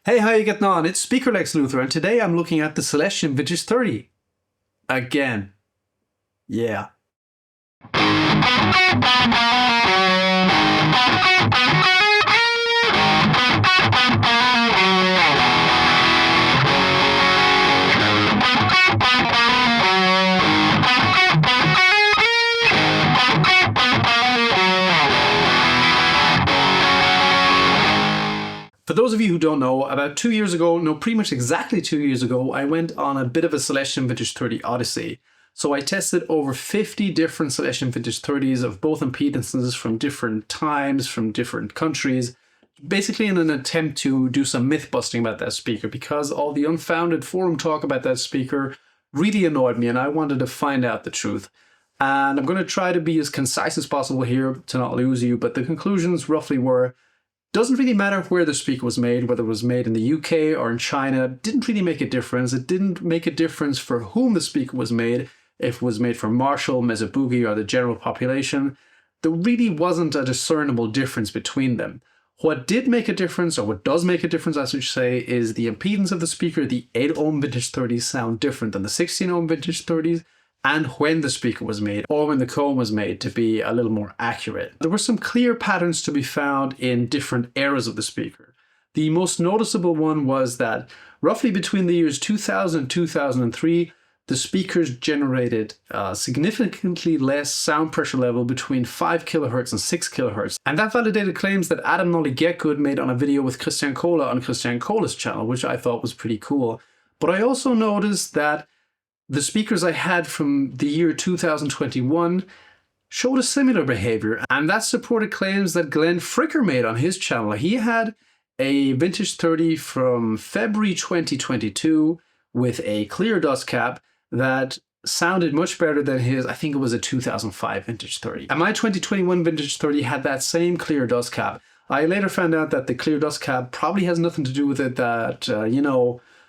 Hey, how you getting on? It's Speaker Lex Luthor, and today I'm looking at the Celestion Vintage 30. Again. Yeah. For those of you who don't know, about 2 years ago, no, pretty much exactly 2 years ago, I went on a bit of a Celestion Vintage 30 odyssey. So I tested over 50 different Celestion Vintage 30s of both impedances from different times, from different countries, basically in an attempt to do some myth busting about that speaker, because all the unfounded forum talk about that speaker really annoyed me and I wanted to find out the truth. And I'm going to try to be as concise as possible here to not lose you, but the conclusions roughly were: doesn't really matter where the speaker was made, whether it was made in the UK or in China, didn't really make a difference. It didn't make a difference for whom the speaker was made, if it was made for Marshall, Mezzo-Boogie, or the general population. There really wasn't a discernible difference between them. What did make a difference, or what does make a difference, I should say, is the impedance of the speaker. The 8 ohm vintage 30s sound different than the 16 ohm vintage 30s, and when the speaker was made, or when the cone was made, to be a little more accurate. There were some clear patterns to be found in different eras of the speaker. The most noticeable one was that roughly between the years 2000 and 2003, the speakers generated significantly less sound pressure level between 5 kHz and 6 kHz. And that validated claims that Adam Nolly Get Good made on a video with Christian Kola on Christian Kola's channel, which I thought was pretty cool. But I also noticed that the speakers I had from the year 2021 showed a similar behavior, and that supported claims that Glenn Fricker made on his channel. He had a Vintage 30 from February 2022 with a clear dust cap that sounded much better than his, I think it was a 2005 Vintage 30. And my 2021 Vintage 30 had that same clear dust cap. I later found out that the clear dust cap probably has nothing to do with it, that,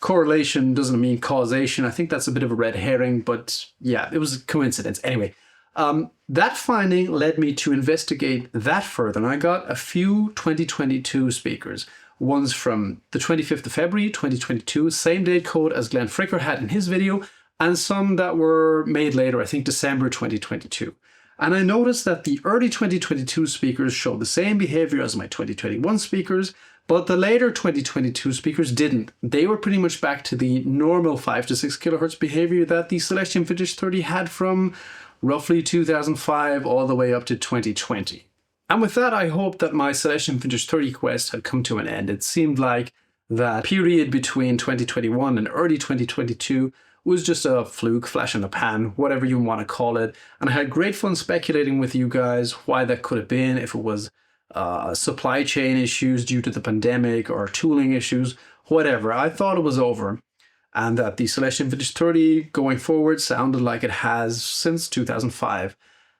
correlation doesn't mean causation. I think that's a bit of a red herring, but yeah, it was a coincidence. Anyway, that finding led me to investigate that further, and I got a few 2022 speakers. One's from the 25th of February 2022, same date code as Glenn Fricker had in his video, and some that were made later, I think December 2022. And I noticed that the early 2022 speakers showed the same behavior as my 2021 speakers, but the later 2022 speakers didn't. They were pretty much back to the normal 5 to 6 kHz behavior that the Celestion Vintage 30 had from roughly 2005 all the way up to 2020. And with that, I hope that my Celestion Vintage 30 quest had come to an end. It seemed like that period between 2021 and early 2022 was just a fluke, flash in the pan, whatever you want to call it. And I had great fun speculating with you guys why that could have been, if it was supply chain issues due to the pandemic or tooling issues, whatever. I thought it was over, and that the Celestion Vintage 30 going forward sounded like it has since 2005.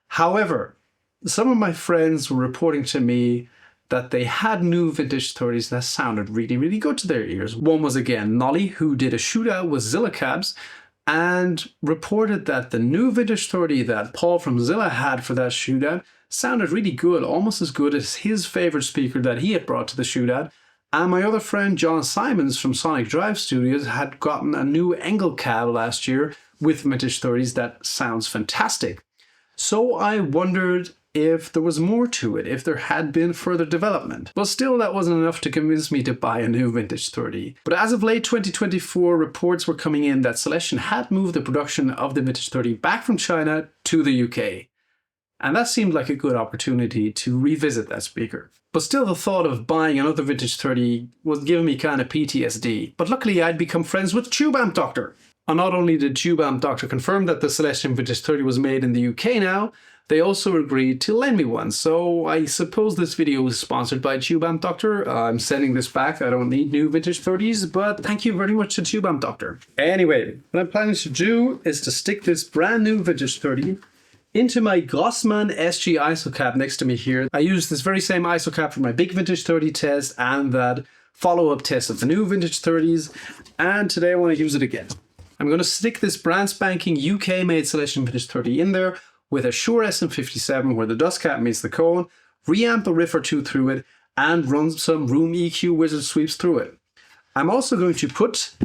However, some of my friends were reporting to me that they had new Vintage 30s that sounded really, really good to their ears. One was, again, Nolly, who did a shootout with Zilla cabs and reported that the new Vintage 30 that Paul from Zilla had for that shootout sounded really good, almost as good as his favorite speaker that he had brought to the shootout. And my other friend John Simons from Sonic Drive Studios had gotten a new Engel cab last year with Vintage 30s that sounds fantastic. So I wondered if there was more to it, if there had been further development. But still, that wasn't enough to convince me to buy a new Vintage 30. But as of late 2024, reports were coming in that Celestion had moved the production of the Vintage 30 back from China to the UK. And that seemed like a good opportunity to revisit that speaker. But still, the thought of buying another Vintage 30 was giving me kind of PTSD. But luckily, I'd become friends with Tube Amp Doctor. And not only did Tube Amp Doctor confirm that the Celestion Vintage 30 was made in the UK now, they also agreed to lend me one. So I suppose this video is sponsored by Tube Amp Doctor. I'm sending this back. I don't need new Vintage 30s, but thank you very much to Tube Amp Doctor. Anyway, what I'm planning to do is to stick this brand new Vintage 30 into my Grossmann SG ISO cap next to me here. I used this very same ISO cap for my big Vintage 30 test and that follow-up test of the new Vintage 30s, and today I want to use it again. I'm going to stick this brand spanking UK-made Celestion Vintage 30 in there with a Shure SM57 where the dust cap meets the cone, reamp a riff or two through it, and run some room EQ wizard sweeps through it. I'm also going to put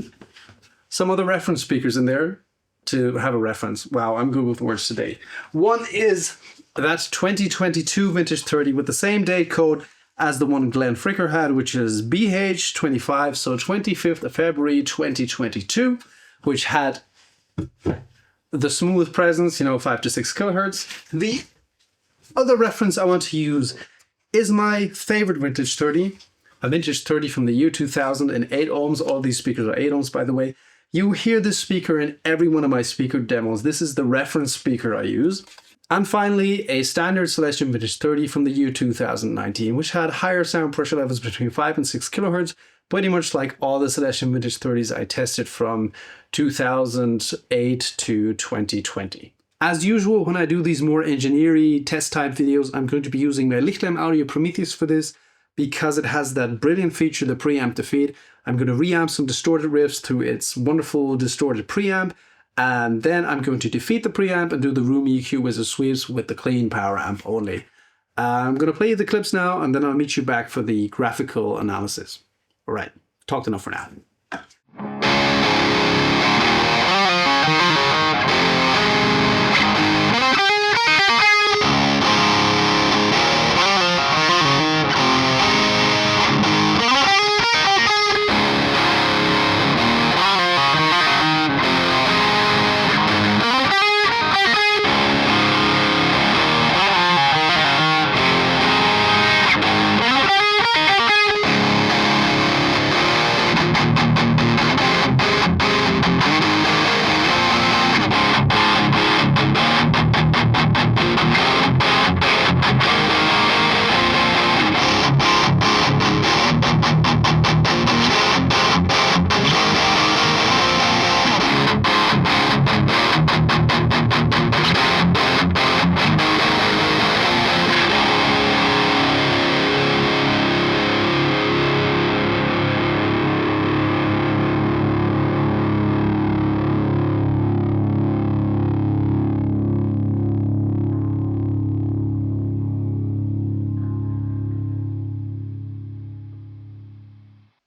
some other reference speakers in there to have a reference. Wow, I'm good with words today. One is that 2022 Vintage 30 with the same date code as the one Glenn Fricker had, which is BH25, so 25th of February 2022, which had the smooth presence, 5 to 6 kilohertz. The other reference I want to use is my favorite Vintage 30, a Vintage 30 from the year 2000 and 8 ohms. All these speakers are 8 ohms, by the way. You hear this speaker in every one of my speaker demos. This is the reference speaker I use. And finally, a standard Celestion Vintage 30 from the year 2019, which had higher sound pressure levels between 5 and 6 kilohertz, pretty much like all the Celestion Vintage 30s I tested from 2008 to 2020. As usual, when I do these more engineering test type videos, I'm going to be using my Lichtlam Audio Prometheus for this because it has that brilliant feature, the preamp to feed. I'm going to reamp some distorted riffs through its wonderful distorted preamp, and then I'm going to defeat the preamp and do the Room EQ Wizard sweeps with the clean power amp only. I'm going to play the clips now, and then I'll meet you back for the graphical analysis. All right, talked enough for now.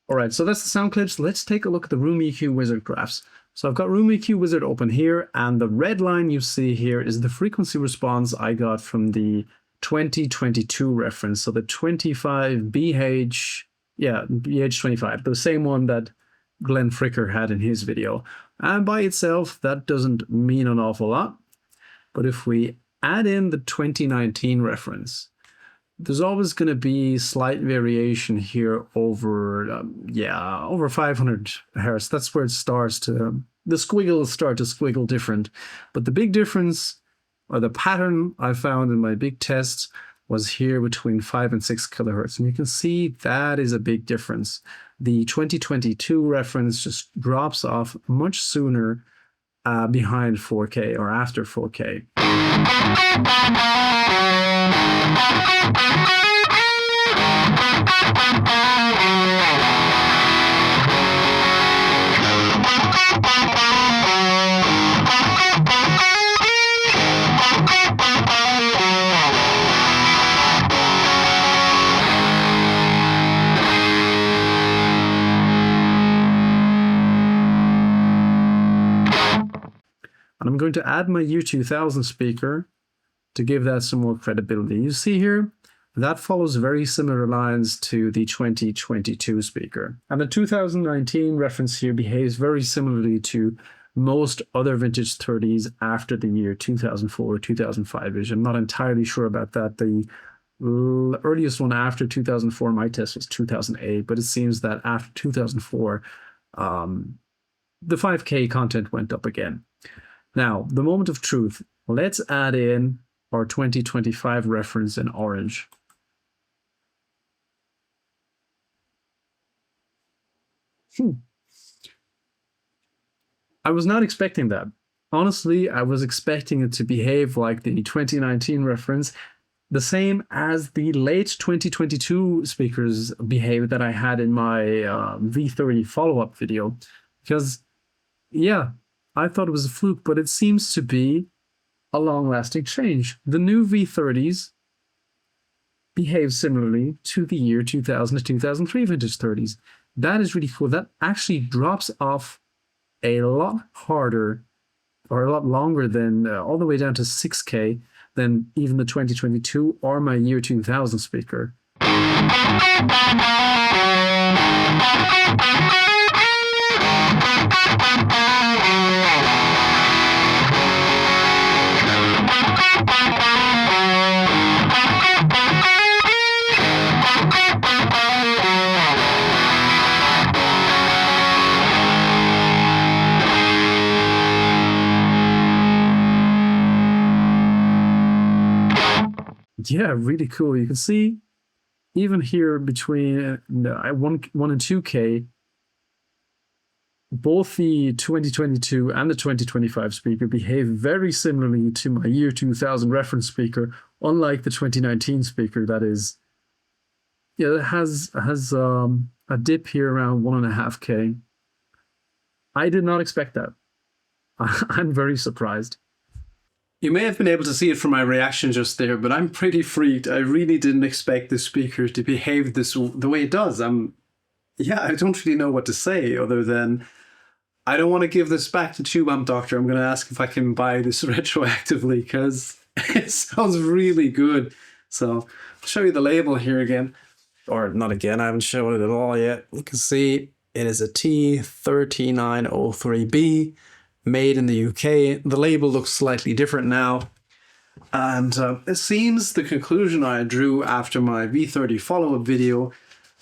All right, so that's the sound clips. Let's take a look at the Room EQ Wizard graphs. So I've got Room EQ Wizard open here, and the red line you see here is the frequency response I got from the 2022 reference. So the 25 BH, BH25, the same one that Glenn Fricker had in his video. And by itself, that doesn't mean an awful lot. But if we add in the 2019 reference, there's always going to be slight variation here over, over 500 hertz. That's where it starts to, the squiggles start to squiggle different. But the big difference, or the pattern I found in my big tests, was here between 5 and 6 kilohertz. And you can see that is a big difference. The 2022 reference just drops off much sooner behind 4K or after 4K. And I'm going to add my U2000 speaker to give that some more credibility. You see here, that follows very similar lines to the 2022 speaker. And the 2019 reference here behaves very similarly to most other vintage 30s after the year 2004 or 2005-ish. I'm not entirely sure about that. The earliest one after 2004, my test was 2008, but it seems that after 2004, the 5K content went up again. Now, the moment of truth. Let's add in our 2025 reference in orange. I was not expecting that. Honestly, I was expecting it to behave like the 2019 reference, the same as the late 2022 speakers behaved that I had in my V30 follow-up video. Because, yeah, I thought it was a fluke, but it seems to be a long-lasting change. The new V30s behave similarly to the year 2000 to 2003 vintage 30s. That is really cool. That actually drops off a lot harder or a lot longer than all the way down to 6K than even the 2022 or my year 2000 speaker. Yeah, really cool. You can see even here between 1 and 2K, both the 2022 and the 2025 speaker behave very similarly to my year 2000 reference speaker, unlike the 2019 speaker that is, yeah, it has a dip here around 1.5K. I did not expect that. I'm very surprised. You may have been able to see it from my reaction just there, but I'm pretty freaked. I really didn't expect this speaker to behave the way it does. Yeah, I don't really know what to say other than I don't want to give this back to Tube Amp Doctor. I'm going to ask if I can buy this retroactively because it sounds really good. So I'll show you the label here again. Or not again, I haven't shown it at all yet. You can see it is a T3903B. Made in the UK. The label looks slightly different now. And it seems the conclusion I drew after my V30 follow-up video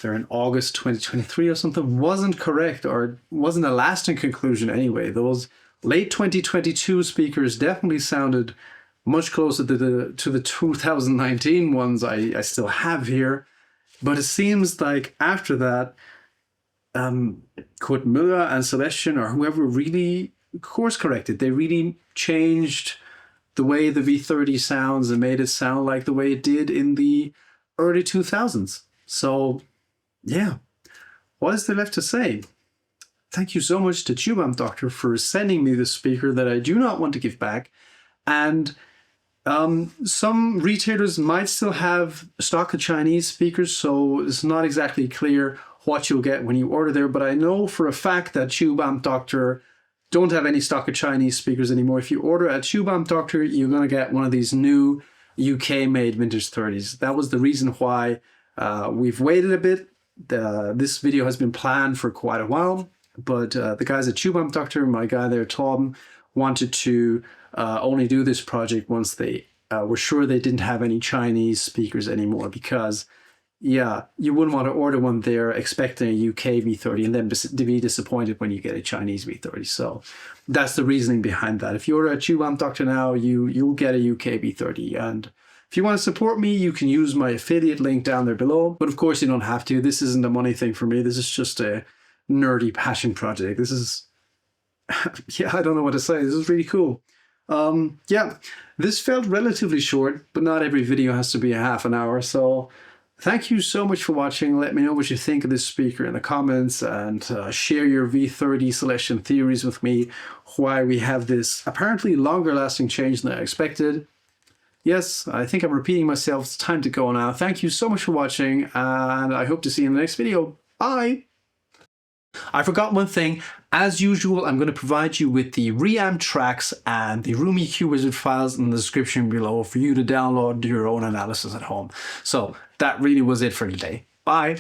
there in August 2023 or something wasn't correct, or wasn't a lasting conclusion anyway. Those late 2022 speakers definitely sounded much closer to the 2019 ones I still have here. But it seems like after that, Kurt Müller and Celestion or whoever really course corrected. They really changed the way the V30 sounds and made it sound like the way it did in the early 2000s. So yeah, what is there left to say? Thank you so much to Tube Amp Doctor for sending me this speaker that I do not want to give back. And some retailers might still have stock of Chinese speakers, so it's not exactly clear what you'll get when you order there. But I know for a fact that Tube Amp Doctor don't have any stock of Chinese speakers anymore. If you order at Tube Amp Doctor, you're going to get one of these new UK-made Vintage 30s. That was the reason why we've waited a bit. This video has been planned for quite a while, but the guys at Tube Amp Doctor, my guy there, Tom, wanted to only do this project once they were sure they didn't have any Chinese speakers anymore, because yeah, you wouldn't want to order one there expecting a UK V30 and then be disappointed when you get a Chinese V30. So that's the reasoning behind that. If you order a Tube Amp Doctor now, you'll get a UK V30. And if you want to support me, you can use my affiliate link down there below. But of course, you don't have to. This isn't a money thing for me. This is just a nerdy passion project. This is, yeah, I don't know what to say. This is really cool. Yeah, this felt relatively short, but not every video has to be a half an hour. So thank you so much for watching. Let me know what you think of this speaker in the comments, and share your V30 Celestion theories with me, why we have this apparently longer lasting change than I expected. Yes, I think I'm repeating myself. It's time to go now. Thank you so much for watching, and I hope to see you in the next video. Bye! I forgot one thing. As usual, I'm going to provide you with the reamp tracks and the Room EQ Wizard files in the description below for you to download, do your own analysis at home. So that really was it for today. Bye!